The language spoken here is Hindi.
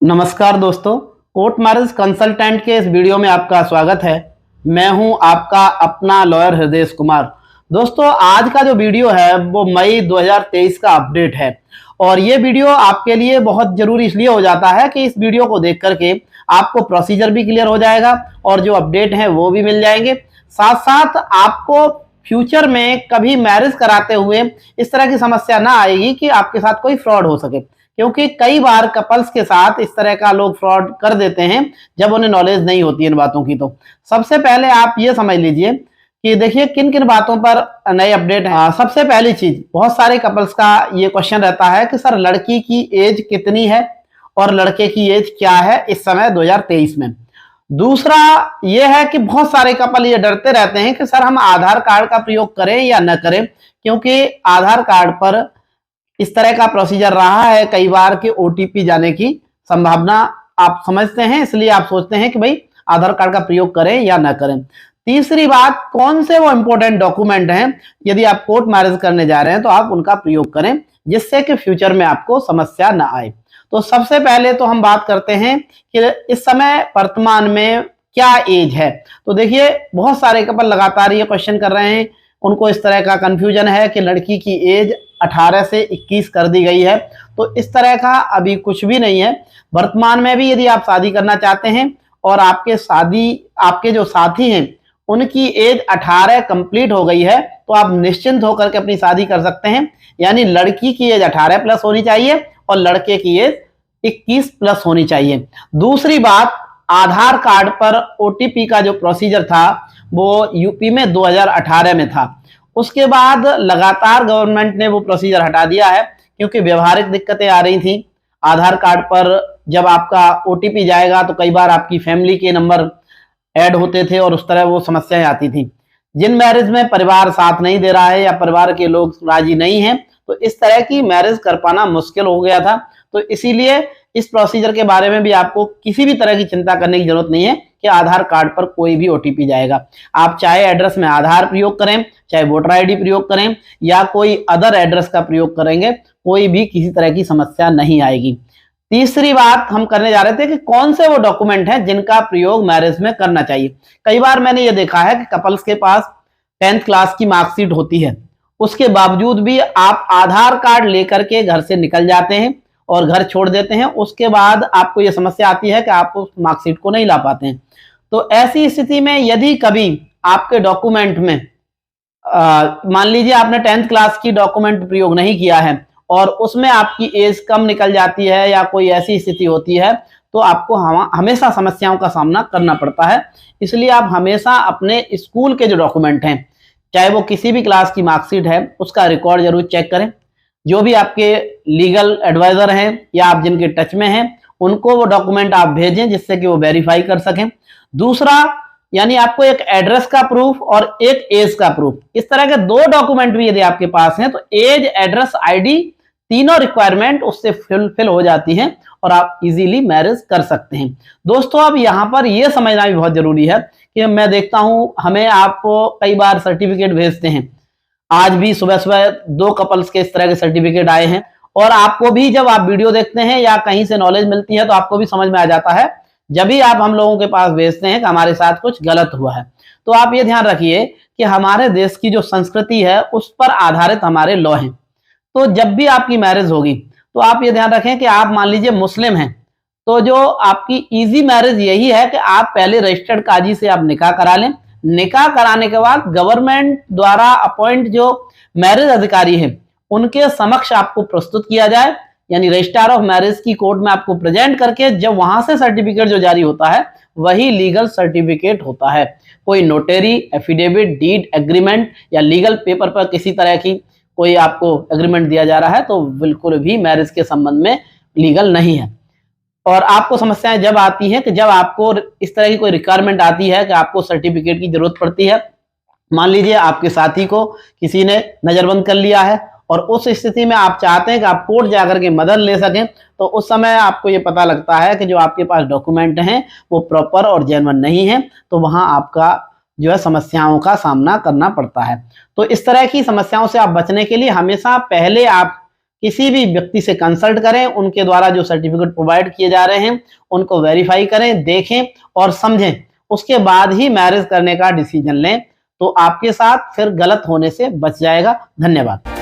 नमस्कार दोस्तों, कोर्ट मैरिज कंसल्टेंट के इस वीडियो में आपका स्वागत है। मैं हूं आपका अपना लॉयर हृदय कुमार। दोस्तों, आज का जो वीडियो है वो मई 2023 का अपडेट है और ये वीडियो आपके लिए बहुत जरूरी इसलिए हो जाता है कि इस वीडियो को देख करके आपको प्रोसीजर भी क्लियर हो जाएगा और जो अपडेट है वो भी मिल जाएंगे। साथ साथ आपको फ्यूचर में कभी मैरिज कराते हुए इस तरह की समस्या ना आएगी कि आपके साथ कोई फ्रॉड हो सके, क्योंकि कई बार कपल्स के साथ इस तरह का लोग फ्रॉड कर देते हैं जब उन्हें नॉलेज नहीं होती इन बातों की। तो सबसे पहले आप ये समझ लीजिए कि देखिए किन किन बातों पर नए अपडेट है। सबसे पहली चीज, बहुत सारे कपल्स का ये क्वेश्चन रहता है कि सर लड़की की एज कितनी है और लड़के की एज क्या है इस समय 2023 में। दूसरा ये है कि बहुत सारे कपल ये डरते रहते हैं कि सर हम आधार कार्ड का प्रयोग करें या न करें, क्योंकि आधार कार्ड पर इस तरह का प्रोसीजर रहा है कई बार कि ओटीपी जाने की संभावना आप समझते हैं, इसलिए आप सोचते हैं कि भाई आधार कार्ड का प्रयोग करें या ना करें। तीसरी बात, कौन से वो इंपॉर्टेंट डॉक्यूमेंट हैं यदि आप कोर्ट मैरिज करने जा रहे हैं तो आप उनका प्रयोग करें जिससे कि फ्यूचर में आपको समस्या ना आए। तो सबसे पहले तो हम बात करते हैं कि इस समय वर्तमान में क्या एज है। तो देखिए बहुत सारे कपल लगातार ये क्वेश्चन कर रहे हैं, उनको इस तरह का कंफ्यूजन है कि लड़की की एज 18 से 21 कर दी गई है। तो इस तरह का अभी कुछ भी नहीं है। वर्तमान में भी यदि आप शादी करना चाहते हैं और आपके जो साथी हैं उनकी एज 18 कंप्लीट हो गई है तो आप निश्चिंत होकर के अपनी शादी कर सकते हैं। यानी लड़की की एज 18 प्लस होनी चाहिए और लड़के की एज 21 प्लस होनी चाहिए। दूसरी बात, आधार कार्ड पर ओटीपी का जो प्रोसीजर था वो यूपी में 2018 में था। उसके बाद लगातार गवर्नमेंट ने वो प्रोसीजर हटा दिया है क्योंकि व्यवहारिक दिक्कतें आ रही थी। आधार कार्ड पर जब आपका ओटीपी जाएगा तो कई बार आपकी फैमिली के नंबर ऐड होते थे और उस तरह वो समस्याएं आती थी। जिन मैरिज में परिवार साथ नहीं दे रहा है या परिवार के लोग राजी नहीं हैं तो इस तरह की मैरिज कर पाना मुश्किल हो गया था। तो इसीलिए इस प्रोसीजर के बारे में भी आपको किसी भी तरह की चिंता करने की जरूरत नहीं है कि आधार कार्ड पर कोई भी ओटीपी जाएगा। आप चाहे एड्रेस में आधार प्रयोग करें, चाहे वोटर आईडी प्रयोग करें या कोई अदर एड्रेस का प्रयोग करेंगे, कोई भी किसी तरह की समस्या नहीं आएगी। तीसरी बात हम करने जा रहे थे कि कौन से वो डॉक्यूमेंट हैं जिनका प्रयोग मैरिज में करना चाहिए। कई बार मैंने ये देखा है कि कपल्स के पास 10th क्लास की मार्कशीट होती है, उसके बावजूद भी आप आधार कार्ड लेकर के घर से निकल जाते हैं और घर छोड़ देते हैं। उसके बाद आपको यह समस्या आती है कि आप उस मार्कशीट को नहीं ला पाते हैं। तो ऐसी स्थिति में यदि कभी आपके डॉक्यूमेंट में मान लीजिए आपने 10th क्लास की डॉक्यूमेंट प्रयोग नहीं किया है और उसमें आपकी एज कम निकल जाती है या कोई ऐसी स्थिति होती है तो आपको हमेशा समस्याओं का सामना करना पड़ता है। इसलिए आप हमेशा अपने स्कूल के जो डॉक्यूमेंट हैं, चाहे वो किसी भी क्लास की मार्कशीट है, उसका रिकॉर्ड जरूर चेक करें। जो भी आपके लीगल एडवाइजर हैं या आप जिनके टच में हैं उनको वो डॉक्यूमेंट आप भेजें जिससे कि वो वेरीफाई कर सकें। दूसरा, यानी आपको एक एड्रेस का प्रूफ और एक एज का प्रूफ, इस तरह के दो डॉक्यूमेंट भी यदि आपके पास हैं तो एज, एड्रेस, आईडी, तीनों रिक्वायरमेंट उससे फिल हो जाती हैं और आप इजीली मैरिज कर सकते हैं। दोस्तों, अब यहाँ पर यह समझना भी बहुत जरूरी है कि मैं देखता हूं हमें आप कई बार सर्टिफिकेट भेजते हैं। आज भी सुबह सुबह 2 कपल्स के इस तरह के सर्टिफिकेट आए हैं और आपको भी जब आप वीडियो देखते हैं या कहीं से नॉलेज मिलती है तो आपको भी समझ में आ जाता है जब भी आप हम लोगों के पास भेजते हैं कि हमारे साथ कुछ गलत हुआ है। तो आप ये ध्यान रखिए कि हमारे देश की जो संस्कृति है उस पर आधारित हमारे लॉ हैं। तो जब भी आपकी मैरिज होगी तो आप ये ध्यान रखें कि आप मान लीजिए मुस्लिम हैं तो जो आपकी इजी मैरिज यही है कि आप पहले रजिस्टर्ड काजी से आप निकाह करा लें। निकाह कराने के बाद गवर्नमेंट द्वारा अपॉइंट जो मैरिज अधिकारी हैं उनके समक्ष आपको प्रस्तुत किया जाए, यानी रजिस्ट्रार ऑफ मैरिज की कोर्ट में आपको प्रेजेंट करके जब वहां से सर्टिफिकेट जो जारी होता है वही लीगल सर्टिफिकेट होता है। कोई नोटरी, एफिडेविट, डीड, एग्रीमेंट या लीगल पेपर पर किसी तरह की कोई आपको एग्रीमेंट दिया जा रहा है तो बिल्कुल भी मैरिज के संबंध में लीगल नहीं है। और आपको समस्याएं जब आती हैं कि जब आपको इस तरह की कोई रिक्वायरमेंट आती है कि आपको सर्टिफिकेट की जरूरत पड़ती है, मान लीजिए आपके साथी को किसी ने नजरबंद कर लिया है और उस स्थिति में आप चाहते हैं कि आप कोर्ट जाकर के मदद ले सकें, तो उस समय आपको ये पता लगता है कि जो आपके पास डॉक्यूमेंट हैं वो प्रॉपर और जेन्युइन नहीं है, तो वहां आपका जो है समस्याओं का सामना करना पड़ता है। तो इस तरह की समस्याओं से आप बचने के लिए हमेशा पहले आप किसी भी व्यक्ति से कंसल्ट करें, उनके द्वारा जो सर्टिफिकेट प्रोवाइड किए जा रहे हैं उनको वेरीफाई करें, देखें और समझें, उसके बाद ही मैरिज करने का डिसीजन लें, तो आपके साथ फिर गलत होने से बच जाएगा। धन्यवाद।